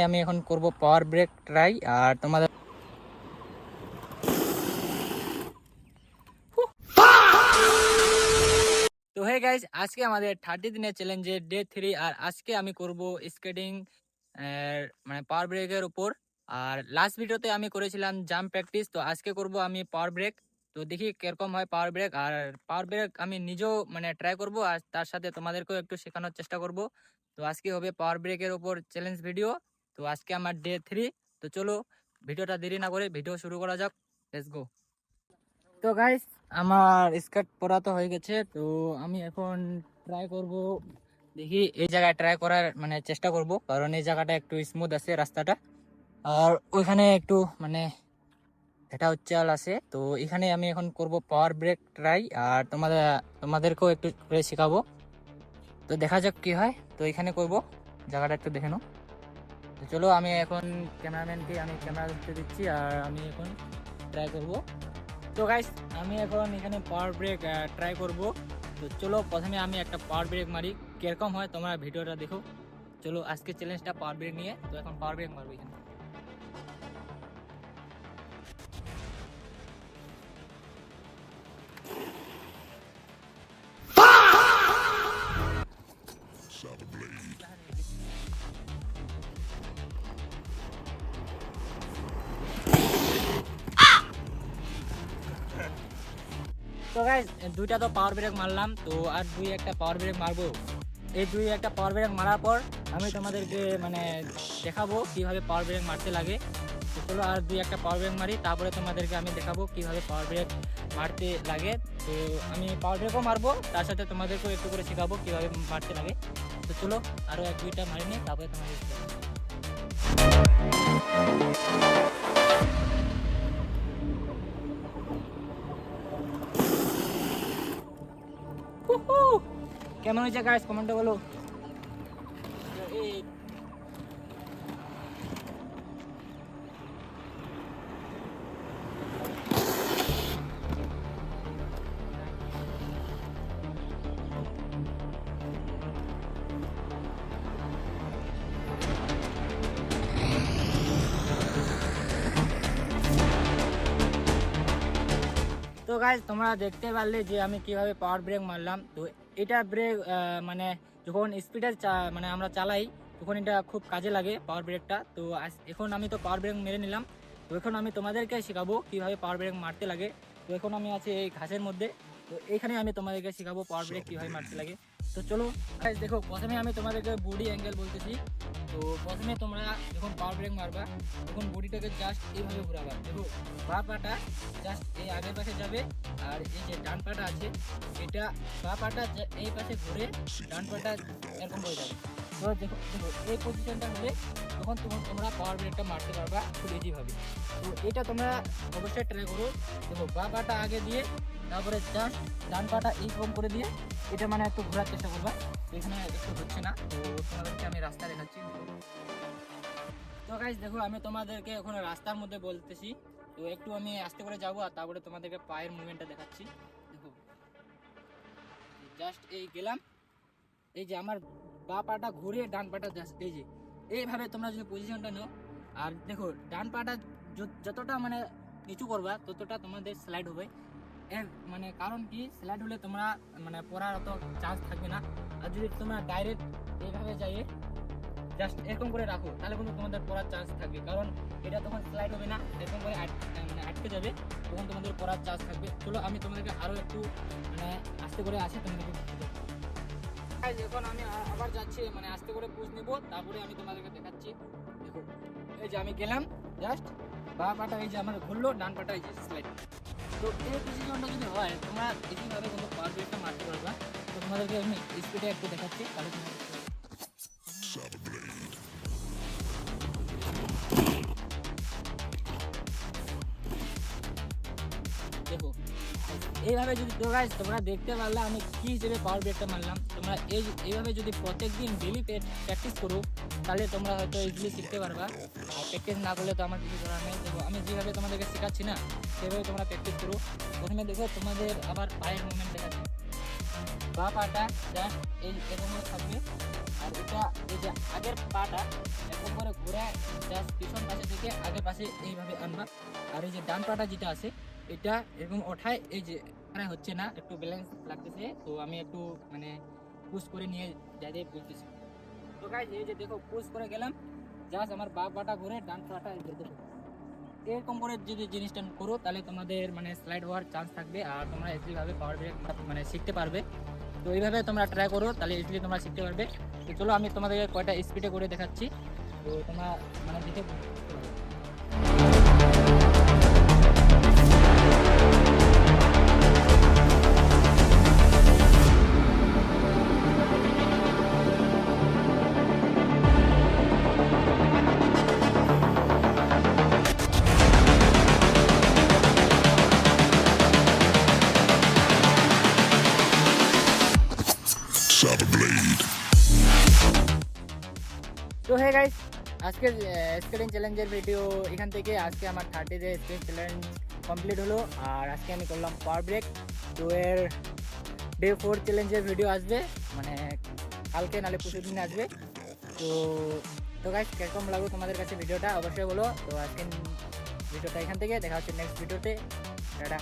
আমি এখন করব পাওয়ার ব্রেক ট্রাই আর তোমাদের তো হে গাইস, আজকে আমাদের 30 দিনের চ্যালেঞ্জের ডে 3 আর আজকে আমি করব স্কেটিং মানে পাওয়ার ব্রেকের উপর। আর লাস্ট ভিডিওতে আমি করেছিলাম জাম্প প্র্যাকটিস, তো আজকে করব আমি পাওয়ার ব্রেক। তো দেখি কিরকম হয় পাওয়ার ব্রেক। আর পাওয়ার ব্রেক আমি নিজেও মানে ট্রাই করব আর তার সাথে তোমাদেরকেও একটু শেখানোর চেষ্টা করব। তো আজকে হবে পাওয়ার ব্রেকের উপর চ্যালেঞ্জ ভিডিও। তো আজকে আমার ডে 3। তো চলো ভিডিওটা দেরি না করে ভিডিও শুরু করা যাক। Let's go. তো গাইস, আমার স্কার্ট পরা তো হয়ে গেছে। তো আমি এখন ট্রাই করব, দেখি এই জায়গায় ট্রাই করার মানে চেষ্টা করব, কারণ এই জায়গাটা একটু স্মুথ আছে রাস্তাটা, আর ওইখানে একটু মানে এটা চাল আছে। তো এখানে আমি এখন করব পাওয়ার ব্রেক ট্রাই আর তোমাদেরকেও একটু করে শেখাবো। তো দেখা যাক কি হয়। তো এখানে করব, জায়গাটা একটু দেখে নাও। তো চলো আমি এখন ক্যামেরাম্যানকে আমি ক্যামেরা ধরতে দিচ্ছি আর আমি এখন ট্রাই করব। তো গাইস, আমি এখন এখানে পাওয়ার ব্রেক ট্রাই করব। তো চলো প্রথমে আমি একটা পাওয়ার ব্রেক মারি, কিরকম হয় তোমরা ভিডিওটা দেখো। চলো আজকে চ্যালেঞ্জটা পাওয়ার ব্রেক নিয়ে। তো এখন পাওয়ার ব্রেক মারবো এখানে। তো গাইস, দুইটা তো পাওয়ার ব্রেক মারলাম, তো আর একটা পাওয়ার ব্রেক মারবো। এই একটা পাওয়ার ব্রেক মারার পর আমি তোমাদেরকে মানে দেখাবো কিভাবে পাওয়ার ব্রেক মারতে লাগে। তো চলো আর একটা পাওয়ার ব্রেক মারি, তারপরে তোমাদেরকে আমি দেখাবো কিভাবে পাওয়ার ব্রেক মারতে লাগে। তো আমি পাওয়ার ব্রেকও মারবো, তার সাথে তোমাদেরকেও একটু করে শেখাবো কিভাবে মারতে লাগে। তো চলো আরও দুইটা মারি নিই, তারপরে তোমাদের কেমন হয়েছে গাইস, কমেন্টে বলো। তো গাইজ, তোমরা দেখতে পারলে যে আমি কিভাবে পাওয়ার ব্রেক মারলাম। তো এটা ব্রেক মানে যখন স্পিডে মানে আমরা চালাই তখন এটা খুব কাজে লাগে পাওয়ার ব্রেকটা। তো এখন আমি তো পাওয়ার ব্রেক মেরে নিলাম। তো এখন আমি তোমাদেরকে শেখাবো কিভাবে পাওয়ার ব্রেক মারতে লাগে। তো এখন আমি আছি এই ঘাসের মধ্যে। তো এইখানে আমি তোমাদেরকে শেখাবো পাওয়ার ব্রেক কীভাবে মারতে লাগে। তো চলো গাইজ দেখো, প্রথমে আমি তোমাদেরকে বডি অ্যাঙ্গেল বলতেছি। তো প্রথমে তোমরা যখন পাওয়ার ব্রেক মারবা তখন বডিটাকে জাস্ট এইভাবে ঘোরাবা। দেখো, বাঁ পাটা জাস্ট এই আগের পাশে যাবে, আর এই যে ডান পাটা আছে এটা বাঁ পাটা এই পাশে ঘুরে ডান পাটা এরকম হয়ে যাবে। তো দেখো দেখো এই পজিশনটা হলে তখন তোমরা পাওয়ার ব্রেকটা মারতে পারবা খুব ইজিভাবে। তো এটা তোমরা অবশ্যই ট্রাই করো। দেখো, বাঁ পাটা আগে দিয়ে তারপরে জাস্ট ডান পাটা এইরকম করে দিয়ে এটা মানে একটু ঘোরার চেষ্টা করবা। এখানে একটু হচ্ছে না, তো তোমাদেরকে আমি রাস্তা দেখাচ্ছি। তো গাইস দেখো, আমি তোমাদেরকে এখন রাস্তার মধ্যে বলতেছি। তো একটু আমি আস্তে করে যাবো আর তারপরে তোমাদেরকে পায়ের মুভমেন্টটা দেখাচ্ছি। দেখো, জাস্ট এই গেলাম, এই যে আমার বাঁ পাটা ঘুরে ডান পাটা জাস্ট এই যে এইভাবে তোমরা যদি পজিশনটা নাও। আর দেখো, ডান পাটা যতটা মানে নিচু করবা ততটা তোমাদের স্লাইড হবে। এর মানে কারণ কি, স্লাইড হলে তোমরা মানে পড়ার অত চান্স থাকবে না। আর যদি তোমরা ডাইরেক্ট এইভাবে যাই জাস্ট এরকম করে রাখো তাহলে কিন্তু তোমাদের পড়ার চান্স থাকবে, কারণ এটা তখন স্লাইড হবে না, এরকম করে মানে আটকে যাবে, তখন তোমাদের পড়ার চান্স থাকবে। চলো আমি তোমাদেরকে আরও একটু মানে আস্তে করে আসি তোমাদেরকে। এখন আমি আবার যাচ্ছি, মানে আস্তে করে পুশ নিব, তারপরে আমি তোমাদেরকে দেখাচ্ছি। দেখো, এই যে আমি গেলাম জাস্ট বাঁ পাটা এই যে আমার ঘুরলো, ডান পাটা এই যে স্লাইড। তো এই পজিশনটা যদি হয় তোমরা ইজিভাবে কিন্তু পাওয়ার ব্রেকটা মারতে পারবা। তো তোমাদেরকে আমি স্পিডে একটু দেখাচ্ছি, তাহলে তোমরা দেখো এইভাবে যদি তোমরা দেখতে পারলে আমি কি হিসেবে পাওয়ার ব্রেকটা মারলাম। তোমরা এইভাবে যদি প্রত্যেকদিন ডেলি প্র্যাকটিস করো তাহলে তোমরা হয়তো ইজিলি শিখতে পারবা। আর প্র্যাকটিস না করলে তো আমার কিছু করার নেই। দেখো, আমি যেভাবে তোমাদেরকে শেখাচ্ছি না সেভাবে তোমরা প্র্যাকটিস করো। প্রথমে দেখো তোমাদের আবার পায়ের মুভমেন্ট দেখাচ্ছি। বা পাটা জাস্ট এরকম থাকবে, আর এটা এই যে আগের পাটা এরকম করে ঘুরে জাস্ট পিছন পাশে থেকে আগের পাশে এইভাবে আনবা। আর এই যে ডান পাটা যেটা আছে এটা এরকম ওঠায়, এই যে এখানে হচ্ছে না, একটু ব্যালেন্স লাগতেছে, তো আমি একটু মানে পুশ করে নিয়ে যাই বলতেছি। তো গাইস এই যে দেখো পুশ করে গেলাম, জাস্ট আমার বা পাটা ঘুরে ডান পাটা এই যে দেখো এরকম করে যদি জিনিসটা করো তাহলে তোমাদের মানে স্লাইড হওয়ার চান্স থাকবে, আর তোমরা ইজিভাবে পাওয়ার ব্রেক মানে শিখতে পারবে। তো এইভাবে তোমরা ট্রাই করো, তাহলে ইজিলি তোমরা শিখতে পারবে। তো চলো আমি তোমাদেরকে কয়টা স্পিডে করে দেখাচ্ছি, তো তোমরা মানে দেখে বুঝতে পারবে। তো হ্যাঁ গাইস, আজকের স্কেটিং চ্যালেঞ্জের ভিডিও এখান থেকে। আজকে আমার 30 ডে স্কেটিং চ্যালেঞ্জ কমপ্লিট হলো, আর আজকে আমি করলাম পাওয়ার ব্রেক। তো এর ডে 4 চ্যালেঞ্জের ভিডিও আসবে মানে কালকে নালে পরশু দিনে আসবে। তো তো গাইস কিরকম লাগলো তোমাদের কাছে ভিডিওটা অবশ্যই বলো। তো আজকে ভিডিওটা এখান থেকে, দেখা হচ্ছে নেক্সট ভিডিওতে। টাটা।